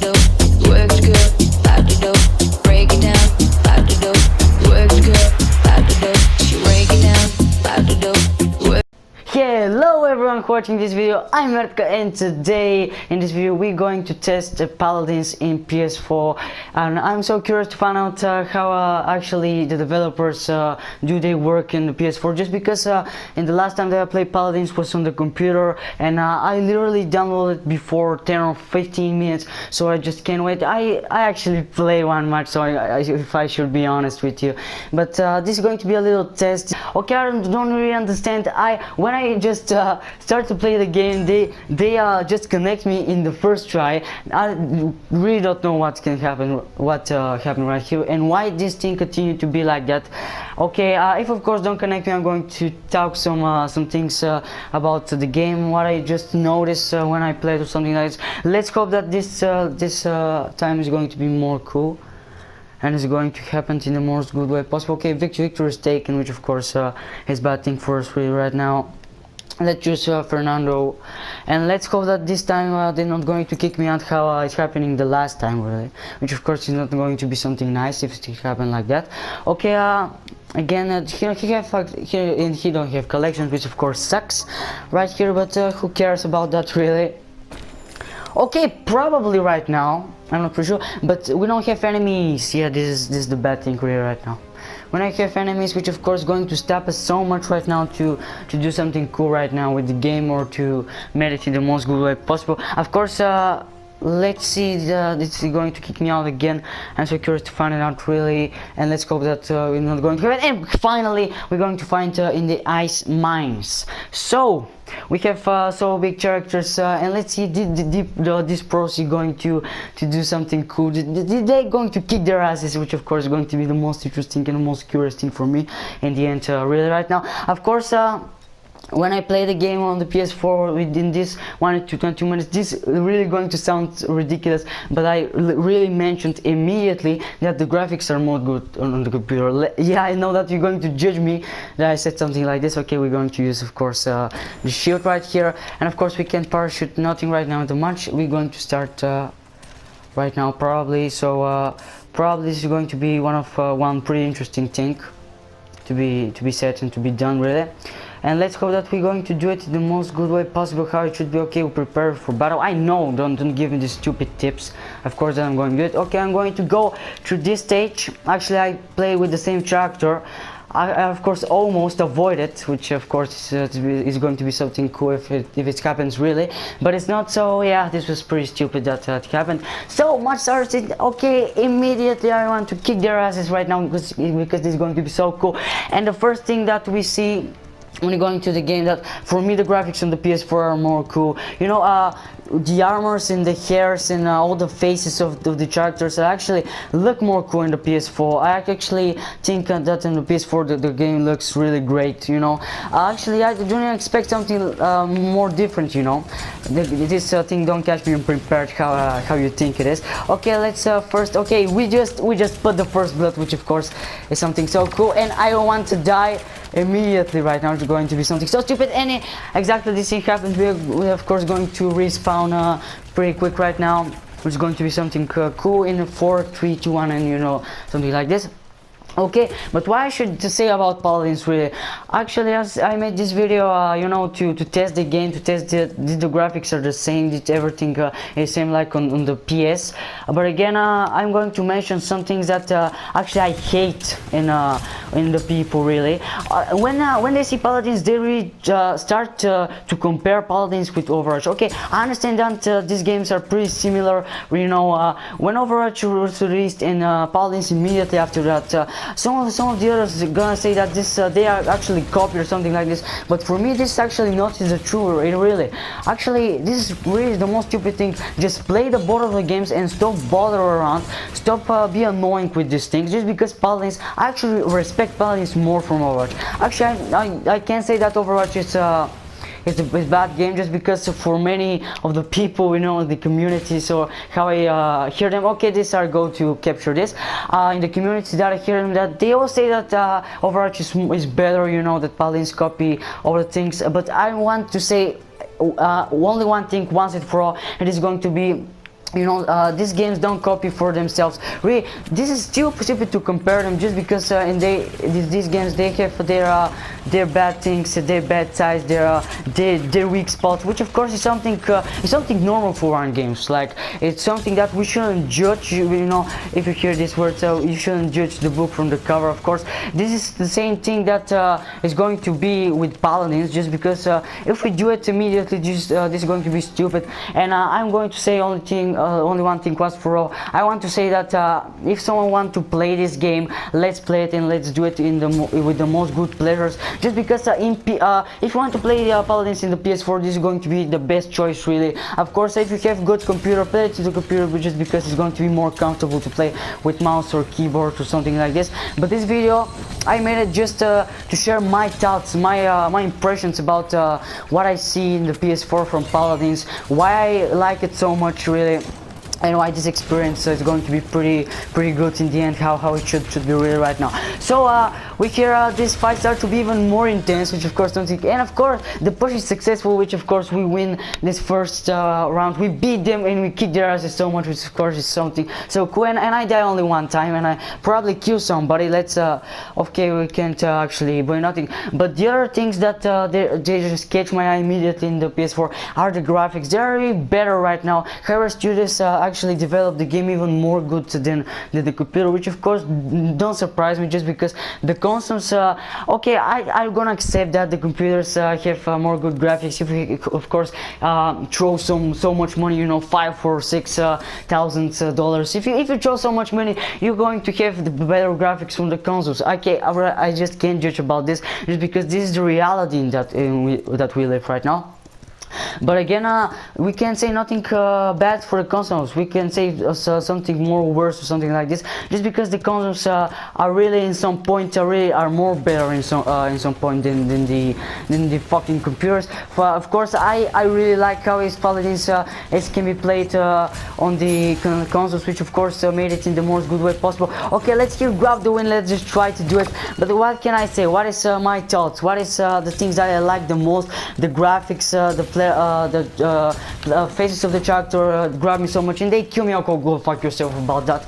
do, works good, about to do, break it down, about to do, works good, about to do, she break it down, about to do, work. Hello everyone watching this video, I'm Ertka, and today in this video we're going to test the Paladins in PS4, and I'm so curious to find out how actually the developers do they work in the PS4, just because in the last time that I played Paladins was on the computer, and I literally downloaded before 10 or 15 minutes, so I just can't wait. I actually play one match, so if I should be honest with you, but this is going to be a little test. Okay, I don't really understand. When I just start to play the game, they just connect me in the first try. I really don't know what can happen, happened right here, and why this thing continue to be like that. Okay, if of course don't connect me, I'm going to talk some things about the game, what I just noticed when I played or something like this. Let's hope that this time is going to be more cool, and it's going to happen in the most good way possible. Okay, victory is taken, which of course is bad thing for us really right now. Let's choose Fernando, and let's hope that this time they're not going to kick me out how it's happening the last time, really, which of course is not going to be something nice if it happen like that. Okay, again, he don't have collections, which of course sucks right here, but who cares about that, really? Okay, probably right now, I'm not pretty sure, but we don't have enemies. Yeah, this is the bad thing really right now. When I have enemies, which of course going to stop us so much right now to do something cool right now with the game, or to make it in the most good way possible. Of course, let's see, this is going to kick me out again. I'm so curious to find it out, really, and let's hope that we're not going to happen. And finally, we're going to find in the ice mines. So we have so big characters, and let's see, this pros is going to do something cool. Did they going to kick their asses, which of course is going to be the most interesting and the most curious thing for me in the end, really right now. Of course, when I play the game on the PS4 within this 1 to 22 minutes, this is really going to sound ridiculous, but I really mentioned immediately that the graphics are more good on the computer. Yeah, I know that you're going to judge me that I said something like this. Okay, we're going to use of course the shield right here, and of course we can parachute nothing right now in the match. We're going to start right now probably, so probably this is going to be one pretty interesting thing to be set and to be done, really. And let's hope that we're going to do it in the most good way possible, how it should be. Okay, we're prepared for battle. I know, don't give me these stupid tips. Of course that I'm going to do it. Okay, I'm going to go through this stage. Actually, I play with the same character. I of course almost avoid it, which of course is going to be something cool if it happens, really, but it's not. So yeah, this was pretty stupid that it happened. So much started. Okay, immediately I want to kick their asses right now, because this is going to be so cool. And the first thing that we see when you're going to the game, that for me the graphics on the PS4 are more cool. You know, the armors and the hairs and all the faces of the characters actually look more cool in the PS4. I actually think that in the PS4 the game looks really great, you know. Actually, I don't expect something more different, you know. This thing don't catch me unprepared how you think it is. Okay, let's first, okay, we just put the first blood, which of course is something so cool, and I don't want to die immediately right now. It's going to be something so stupid, and exactly this thing happens. We're of course going to respawn pretty quick right now, which is going to be something cool in 4, 3, 2, 1, and you know, something like this. Okay, but what I should say about Paladins, really, actually, as I made this video, you know, to test the game, to test the graphics are the same, did everything is same like on the PS. But again, I'm going to mention some things that actually I hate in the people, really. When they see Paladins, they really start to compare Paladins with Overwatch. Okay, I understand that these games are pretty similar. You know, when Overwatch was released and Paladins immediately after that. Some of the others are gonna say that this they are actually copy or something like this, but for me this is actually not the true, really. Actually, this is really the most stupid thing. Just play the both of the games and stop bother around, stop be annoying with these things, just because Paladins, I actually respect Paladins more from Overwatch. Actually, I can't say that Overwatch is it's a bad game, just because for many of the people, you know, the community, so how I hear them, okay, this are go to capture this in the community, that I hear them, that they all say that Overwatch is better, you know, that Paladins copy all the things, but I want to say only one thing once and for all. It is going to be these games don't copy for themselves. Really, this is still stupid to compare them, just because in these games they have their bad things, their bad sides, their weak spots, which of course is something normal for our games. Like, it's something that we shouldn't judge. If you hear this word, so you shouldn't judge the book from the cover. Of course, this is the same thing that is going to be with Paladins, just because if we do it immediately, this is going to be stupid. And I'm going to say only one thing once for all. I want to say that if someone wants to play this game, let's play it, and let's do it with the most good pleasures. Just because if you want to play Paladins in the PS4, this is going to be the best choice, really. Of course, if you have good computer, play it to the computer, but just because it's going to be more comfortable to play with mouse or keyboard or something like this. But this video, I made it just to share my thoughts, my impressions about what I see in the PS4 from Paladins, why I like it so much, really, and why this experience is going to be pretty good in the end, how it should be really right now. So we hear this fight start to be even more intense, which of course don't think, and of course the push is successful, which of course we win this first round. We beat them and we kick their asses so much, which of course is something so cool. And I die only one time, and I probably kill somebody. Let's okay, we can't actually buy nothing. But the other things that they just catch my eye immediately in the PS4 are the graphics. They're really better right now. Hera Studios actually developed the game even more good than the computer, which of course don't surprise me, just because the consoles, okay, I'm gonna accept that the computers have more good graphics. If we of course throw so much money, $5,000 or $6,000, if you throw so much money, you're going to have the better graphics from the consoles. Okay, I just can't judge about this, just because this is the reality that we live right now. But again, we can't say nothing bad for the consoles. We can say something more worse or something like this, just because the consoles are really in some point are more better in some point than the fucking computers. Of course, I really like how his Paladins it can be played on the consoles, which of course made it in the most good way possible. Okay, let's grab the win. Let's just try to do it. But what can I say? What is my thoughts? What is the things that I like the most? The graphics, the faces of the character grab me so much, and they kill me. Okay, go fuck yourself about that.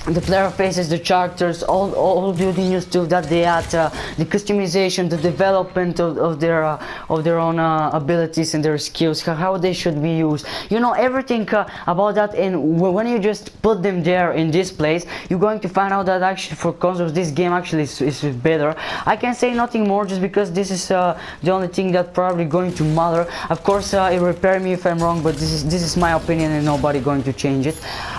The player faces, the characters, all the new stuff that they add, the customization, the development of their own abilities and their skills, how they should be used, everything about that. And when you just put them there in this place, you're going to find out that actually for consoles this game actually is better. I can say nothing more, just because this is the only thing that probably going to matter. Of course, it repair me if I'm wrong, but this is my opinion and nobody going to change it.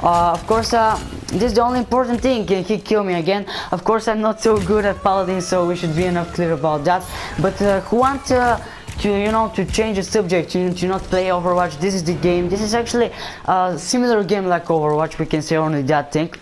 Of course, this is the only important thing. Can he kill me again? Of course, I'm not so good at Paladins, so we should be enough clear about that. But who want to change the subject, to not play Overwatch? This is the game. This is actually a similar game like Overwatch. We can say only that thing.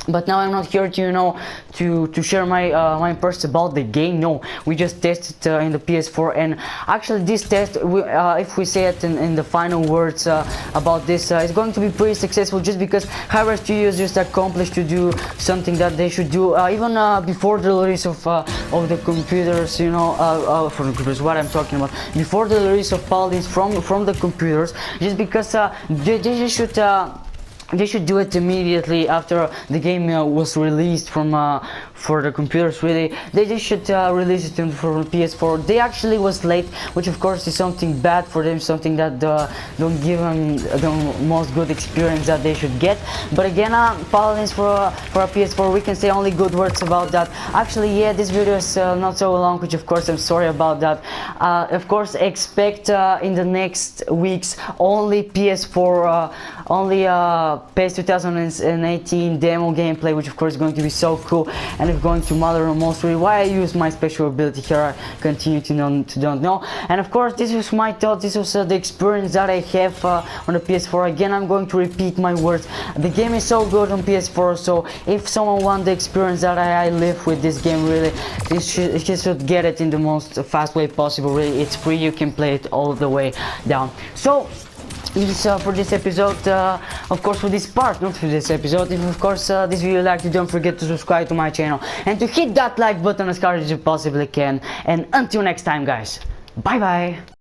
But now I'm not here to share my impressions about the game. No, we just tested in the PS4, and actually this test, if we say it in the final words about this, it's going to be pretty successful, just because Hera Studios just accomplished to do something that they should do even before the release of the computers. For the computers, what I'm talking about, before the release of Paladins from the computers, just because they should do it immediately after the game was released for the computers. Really, they just should release it for PS4. They actually was late, which of course is something bad for them, something that don't give them the most good experience that they should get. But again, Paladins for a PS4, we can say only good words about that. Actually, yeah, this video is not so long, which of course I'm sorry about that. Of course, expect in the next weeks only PS4, only PES 2018 demo gameplay, which of course is going to be so cool, and it's going to matter most really why I use my special ability here. I continue to don't know. And of course, this was my thought. This was the experience that I have on the PS4. Again, I'm going to repeat my words. The game is so good on PS4, so if someone wants the experience that I live with this game, really, you should get it in the most fast way possible. Really, it's free. You can play it all the way down. So this for this episode, of course for this part, not for this episode. If of course this video you liked, don't forget to subscribe to my channel and to hit that like button as hard as you possibly can. And until next time, guys, bye bye.